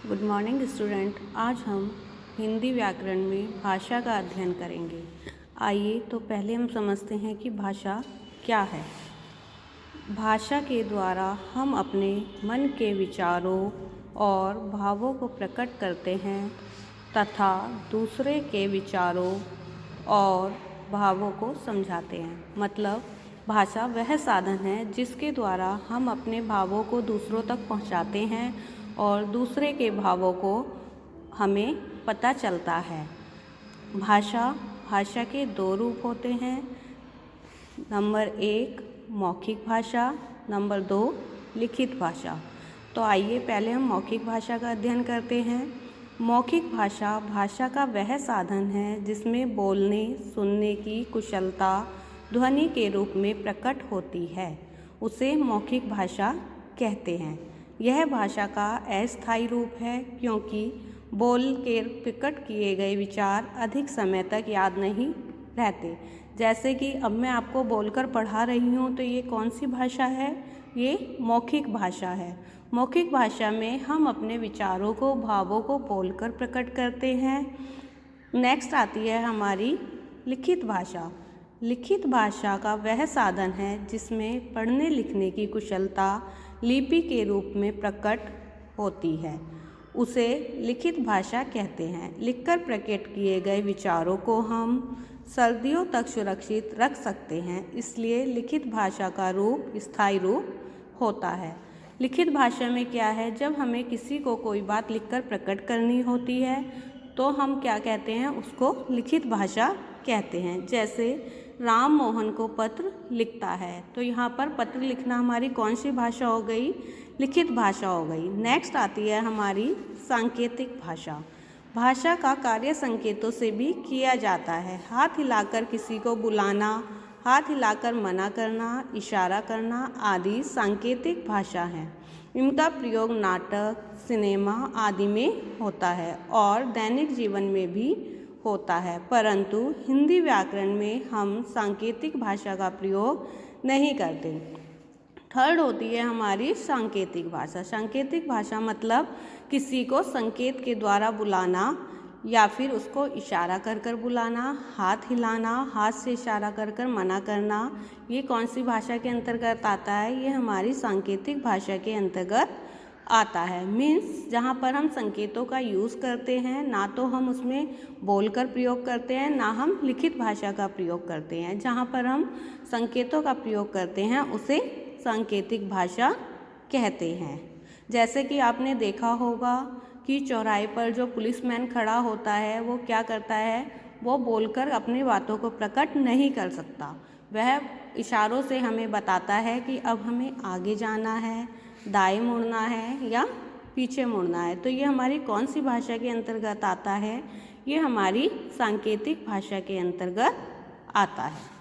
Good morning student. आज हम हिंदी व्याकरण में भाषा का अध्ययन करेंगे। आइए तो पहले हम समझते हैं कि भाषा क्या है। भाषा के द्वारा हम अपने मन के विचारों और भावों को प्रकट करते हैं तथा दूसरे के विचारों और भावों को समझाते हैं। मतलब भाषा वह साधन है जिसके द्वारा हम अपने भावों को दूसरों तक पहुंचाते हैं और दूसरे के भावों को हमें पता चलता है। भाषा के दो रूप होते हैं। नंबर 1 मौखिक भाषा, नंबर 2 लिखित भाषा। तो आइए पहले हम मौखिक भाषा का अध्ययन करते हैं। मौखिक भाषा भाषा का वह साधन है जिसमें बोलने सुनने की कुशलता ध्वनि के रूप में प्रकट होती है, उसे मौखिक भाषा कहते हैं। यह भाषा का अस्थायी रूप है क्योंकि बोल के प्रकट किए गए विचार अधिक समय तक याद नहीं रहते। जैसे कि अब मैं आपको बोलकर पढ़ा रही हूँ तो ये कौन सी भाषा है? ये मौखिक भाषा है। मौखिक भाषा में हम अपने विचारों को भावों को बोलकर प्रकट करते हैं। नेक्स्ट आती है हमारी लिखित भाषा। लिखित भाषा का वह साधन है जिसमें पढ़ने लिखने की कुशलता लिपि के रूप में प्रकट होती है, उसे लिखित भाषा कहते हैं। लिखकर प्रकट किए गए विचारों को हम सदियों तक सुरक्षित रख सकते हैं, इसलिए लिखित भाषा का रूप स्थायी रूप होता है। लिखित भाषा में क्या है, जब हमें किसी को कोई बात लिखकर प्रकट करनी होती है तो हम क्या कहते हैं, उसको लिखित भाषा कहते हैं। जैसे राम मोहन को पत्र लिखता है, तो यहाँ पर पत्र लिखना हमारी कौन सी भाषा हो गई? लिखित भाषा हो गई। नेक्स्ट आती है हमारी सांकेतिक भाषा। भाषा का कार्य संकेतों से भी किया जाता है। हाथ हिलाकर किसी को बुलाना, हाथ हिलाकर मना करना, इशारा करना आदि सांकेतिक भाषा है। इनका प्रयोग नाटक, सिनेमा आदि में होता है और दैनिक जीवन में भी होता है, परंतु हिंदी व्याकरण में हम सांकेतिक भाषा का प्रयोग नहीं करते। थर्ड होती है हमारी सांकेतिक भाषा। सांकेतिक भाषा मतलब किसी को संकेत के द्वारा बुलाना या फिर उसको इशारा कर कर बुलाना, हाथ हिलाना, हाथ से इशारा कर कर मना करना। ये कौन सी भाषा के अंतर्गत आता है? ये हमारी सांकेतिक भाषा के अंतर्गत आता है। मीन्स जहाँ पर हम संकेतों का यूज़ करते हैं, ना तो हम उसमें बोलकर प्रयोग करते हैं, ना हम लिखित भाषा का प्रयोग करते हैं। जहाँ पर हम संकेतों का प्रयोग करते हैं उसे सांकेतिक भाषा कहते हैं। जैसे कि आपने देखा होगा कि चौराहे पर जो पुलिसमैन खड़ा होता है वो क्या करता है, वो बोलकर अपनी बातों को प्रकट नहीं कर सकता। वह इशारों से हमें बताता है कि अब हमें आगे जाना है, दाएं मुड़ना है या पीछे मुड़ना है। तो ये हमारी कौन सी भाषा के अंतर्गत आता है? ये हमारी सांकेतिक भाषा के अंतर्गत आता है।